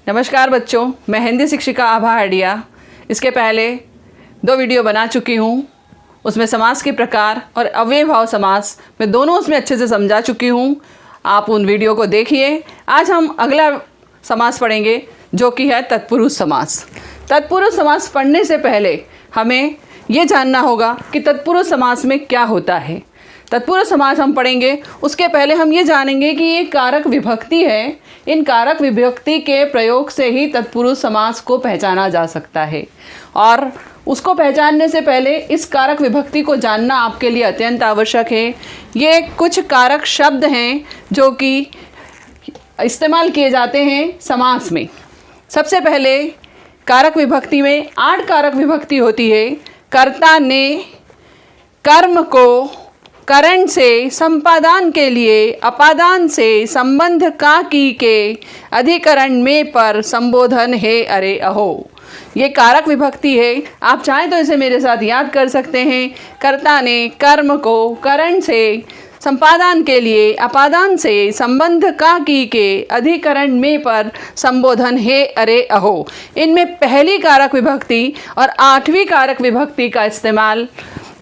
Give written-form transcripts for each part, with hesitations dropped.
नमस्कार बच्चों, मैं हिंदी शिक्षिका आभा हडिया इसके पहले 2 वीडियो बना चुकी हूँ। उसमें समास के प्रकार और अव्ययभाव समास मैं दोनों उसमें अच्छे से समझा चुकी हूँ। आप उन वीडियो को देखिए। आज हम अगला समास पढ़ेंगे जो कि है तत्पुरुष समास। तत्पुरुष समास पढ़ने से पहले हमें ये जानना होगा कि तत्पुरुष समास में क्या होता है। तत्पुरुष समास हम पढ़ेंगे, उसके पहले हम ये जानेंगे कि ये कारक विभक्ति है। इन कारक विभक्ति के प्रयोग से ही तत्पुरुष समास को पहचाना जा सकता है, और उसको पहचानने से पहले इस कारक विभक्ति को जानना आपके लिए अत्यंत आवश्यक है। ये कुछ कारक शब्द हैं जो कि इस्तेमाल किए जाते हैं समास में। सबसे पहले कारक विभक्ति में 8 कारक विभक्ति होती है। कर्ता ने कर्म को करण से संपादन के लिए अपादान से संबंध का की के अधिकरण में पर संबोधन है अरे अहो। ये कारक विभक्ति है। आप चाहें तो इसे मेरे साथ याद कर सकते हैं। कर्ता ने कर्म को करण से संपादन के लिए अपादान से संबंध का की के अधिकरण में पर संबोधन है अरे अहो। इनमें पहली कारक विभक्ति और 8वीं कारक विभक्ति का इस्तेमाल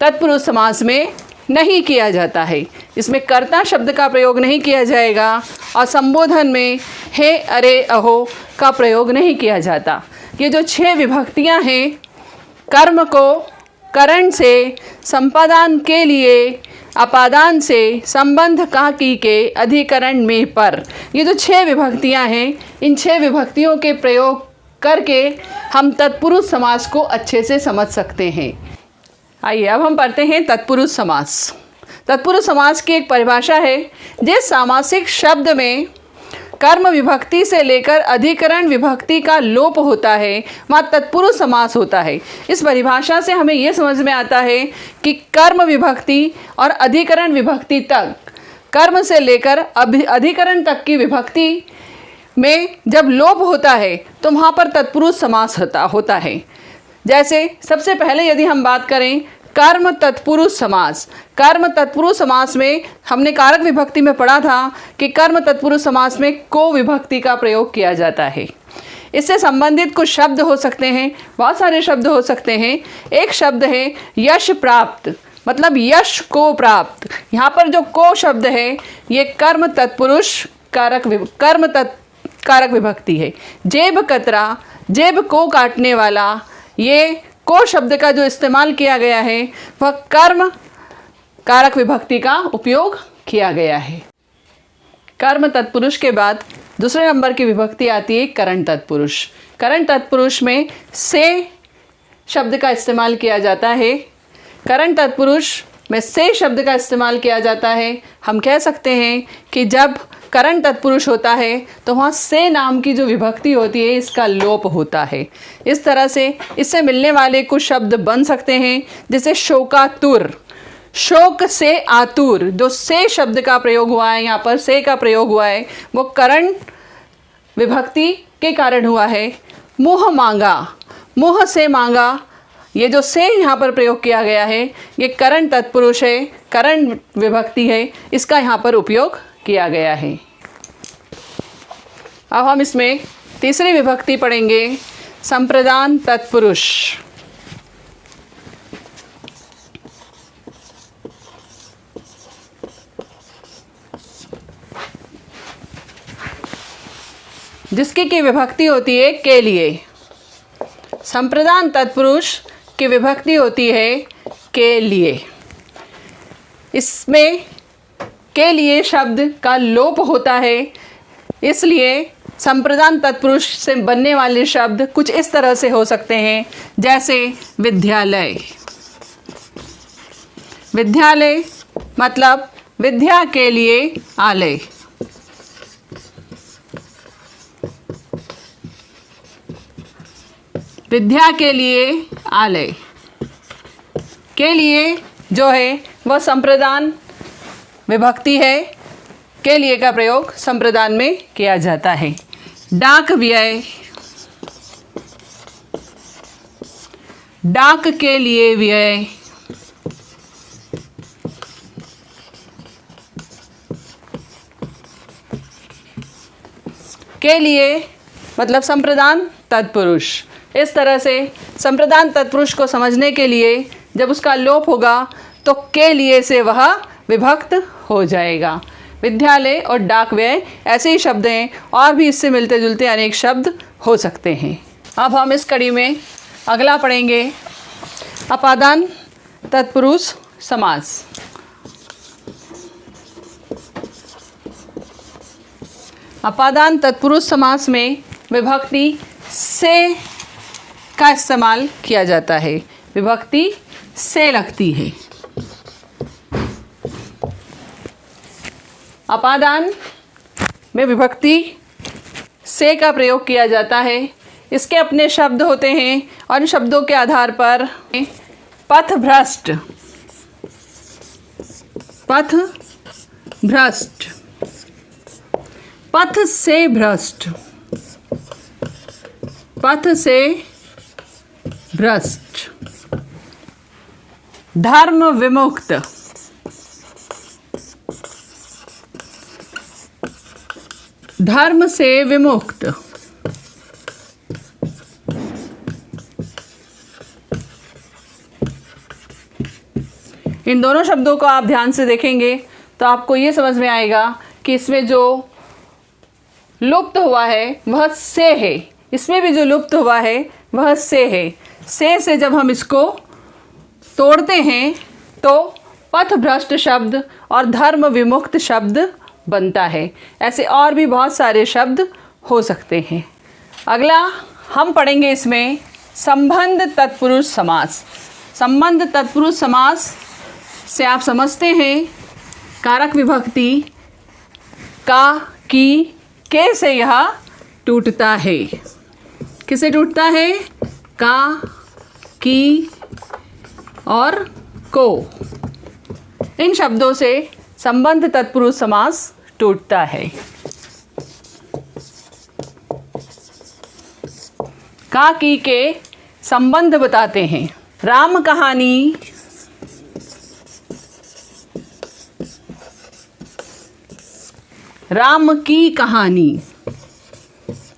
तत्पुरुष समास में नहीं किया जाता है। इसमें कर्ता शब्द का प्रयोग नहीं किया जाएगा और संबोधन में हे अरे अहो का प्रयोग नहीं किया जाता। ये जो 6 विभक्तियां हैं, कर्म को करण से संपादन के लिए अपादान से संबंध का की के अधिकरण में पर, ये जो 6 विभक्तियां हैं, इन 6 विभक्तियों के प्रयोग करके हम तत्पुरुष समास को अच्छे से समझ सकते हैं। आइए अब हम पढ़ते हैं तत्पुरुष समास। तत्पुरुष समास की एक परिभाषा है। जिस सामासिक शब्द में कर्म विभक्ति से लेकर अधिकरण विभक्ति का लोप होता है वहाँ तत्पुरुष समास होता है। इस परिभाषा से हमें ये समझ में आता है कि कर्म विभक्ति और अधिकरण विभक्ति तक, कर्म से लेकर अधिकरण तक की विभक्ति में जब लोप होता है तो वहाँ पर तत्पुरुष समास होता है। जैसे सबसे पहले यदि हम बात करें कर्म तत्पुरुष समास। कर्म तत्पुरुष समास में हमने कारक विभक्ति में पढ़ा था कि कर्म तत्पुरुष समास में को विभक्ति का प्रयोग किया जाता है। इससे संबंधित कुछ शब्द हो सकते हैं, बहुत सारे शब्द हो सकते हैं। एक शब्द है यश प्राप्त, मतलब यश को प्राप्त। यहाँ पर जो को शब्द है ये कर्म तत्पुरुष कारक विभक्ति है। जेब कतरा, जेब को काटने वाला, ये को शब्द का जो इस्तेमाल किया गया है वह कर्म कारक विभक्ति का उपयोग किया गया है। कर्म तत्पुरुष के बाद दूसरे नंबर की विभक्ति आती है करण तत्पुरुष। करण तत्पुरुष में से शब्द का इस्तेमाल किया जाता है। करण तत्पुरुष में से शब्द का इस्तेमाल किया जाता है। हम कह सकते हैं कि जब करण तत्पुरुष होता है तो वहाँ से नाम की जो विभक्ति होती है इसका लोप होता है। इस तरह से इससे मिलने वाले कुछ शब्द बन सकते हैं, जैसे शोकातुर, शोक से आतुर। जो से शब्द का प्रयोग हुआ है, यहाँ पर से का प्रयोग हुआ है, वो करण विभक्ति के कारण हुआ है। मोह मांगा, मोह से मांगा, ये जो से यहाँ पर प्रयोग किया गया है ये करण तत्पुरुष है, करण विभक्ति है, इसका यहाँ पर उपयोग किया गया है। अब हम इसमें तीसरी विभक्ति पढ़ेंगे, संप्रदान तत्पुरुष। जिसकी की विभक्ति होती है के लिए। संप्रदान तत्पुरुष की विभक्ति होती है के लिए। इसमें के लिए शब्द का लोप होता है, इसलिए संप्रदान तत्पुरुष से बनने वाले शब्द कुछ इस तरह से हो सकते हैं, जैसे विद्यालय। विद्यालय मतलब विद्या के लिए आलय। विद्या के लिए आलय। के लिए जो है वह संप्रदान विभक्ति है। के लिए का प्रयोग संप्रदान में किया जाता है। डाक व्यय, डाक के लिए व्यय। के लिए मतलब संप्रदान तत्पुरुष। इस तरह से संप्रदान तत्पुरुष को समझने के लिए जब उसका लोप होगा तो के लिए से वह विभक्त हो जाएगा। विद्यालय और डाक व्यय ऐसे ही शब्द हैं, और भी इससे मिलते जुलते अनेक शब्द हो सकते हैं। अब हम इस कड़ी में अगला पढ़ेंगे अपादान तत्पुरुष समास। अपादान तत्पुरुष समास में विभक्ति से का इस्तेमाल किया जाता है। विभक्ति से लगती है। अपादान में विभक्ति से का प्रयोग किया जाता है। इसके अपने शब्द होते हैं और इन शब्दों के आधार पर पथभ्रष्ट, पथभ्रष्ट, पथ से भ्रष्ट, पथ से भ्रष्ट, धर्म विमुक्त, धर्म से विमुक्त, इन दोनों शब्दों को आप ध्यान से देखेंगे तो आपको ये समझ में आएगा कि इसमें जो लुप्त हुआ है वह से है। इसमें भी जो लुप्त हुआ है वह से है। से जब हम इसको तोड़ते हैं तो पथभ्रष्ट शब्द और धर्म विमुक्त शब्द बनता है। ऐसे और भी बहुत सारे शब्द हो सकते हैं। अगला हम पढ़ेंगे इसमें संबंध तत्पुरुष समास। संबंध तत्पुरुष समास से आप समझते हैं कारक विभक्ति का, की, के से यह टूटता है। किसे टूटता है? का, की और को। इन शब्दों से संबंध तत्पुरुष समास टूटता है। का, की के संबंध बताते हैं। राम कहानी, राम की कहानी।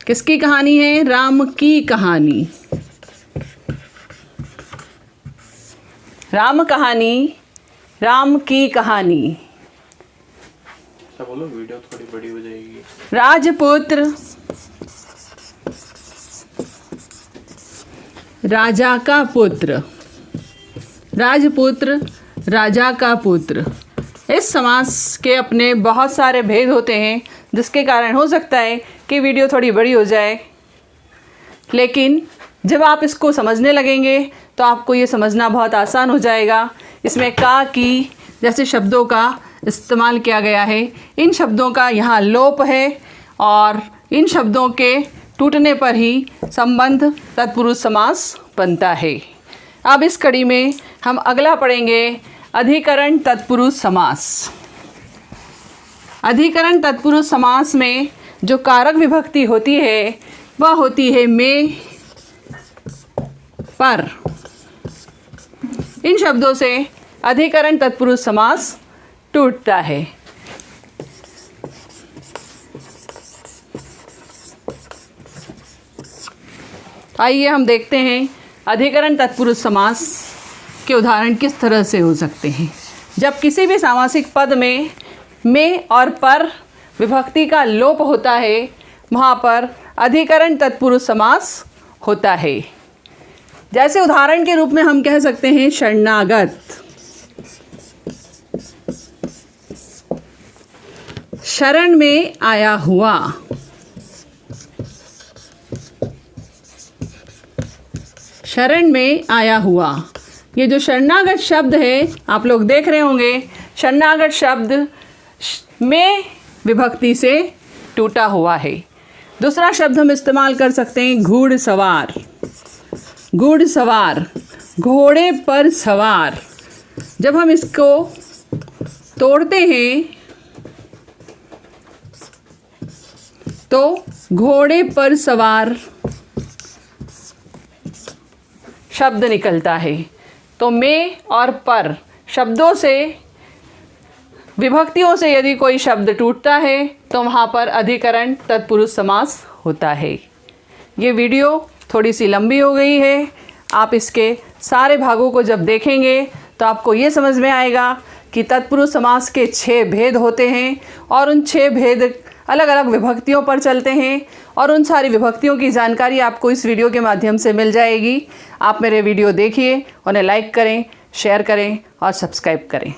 किसकी कहानी है? राम की कहानी। राम कहानी, राम की कहानी। बोलो, वीडियो थोड़ी बड़ी हो जाएगी। राजपुत्र, राजा का पुत्र। राजपुत्र, राजा का पुत्र। इस समास के अपने बहुत सारे भेद होते हैं, जिसके कारण हो सकता है कि वीडियो थोड़ी बड़ी हो जाए, लेकिन जब आप इसको समझने लगेंगे तो आपको ये समझना बहुत आसान हो जाएगा। इसमें का, की जैसे शब्दों का इस्तेमाल किया गया है। इन शब्दों का यहाँ लोप है और इन शब्दों के टूटने पर ही संबंध तत्पुरुष समास बनता है। अब इस कड़ी में हम अगला पढ़ेंगे अधिकरण तत्पुरुष समास। अधिकरण तत्पुरुष समास में जो कारक विभक्ति होती है वह होती है में, पर। इन शब्दों से अधिकरण तत्पुरुष समास टूटता है। आइए हम देखते हैं अधिकरण तत्पुरुष समास के उदाहरण किस तरह से हो सकते हैं। जब किसी भी सामासिक पद में और पर विभक्ति का लोप होता है, वहाँ पर अधिकरण तत्पुरुष समास होता है। जैसे उदाहरण के रूप में हम कह सकते हैं शरणागत, शरण में आया हुआ। शरण में आया हुआ। ये जो शरणागत शब्द है, आप लोग देख रहे होंगे, शरणागत शब्द में विभक्ति से टूटा हुआ है। दूसरा शब्द हम इस्तेमाल कर सकते हैं घुड़सवार। घुड़सवार, घोड़े पर सवार। जब हम इसको तोड़ते हैं तो घोड़े पर सवार शब्द निकलता है। तो में और पर शब्दों से, विभक्तियों से यदि कोई शब्द टूटता है तो वहाँ पर अधिकरण तत्पुरुष समास होता है। ये वीडियो थोड़ी सी लंबी हो गई है। आप इसके सारे भागों को जब देखेंगे तो आपको ये समझ में आएगा कि तत्पुरुष समास के 6 भेद होते हैं और उन 6 भेद अलग अलग विभक्तियों पर चलते हैं और उन सारी विभक्तियों की जानकारी आपको इस वीडियो के माध्यम से मिल जाएगी। आप मेरे वीडियो देखिए, उन्हें लाइक करें, शेयर करें और सब्सक्राइब करें।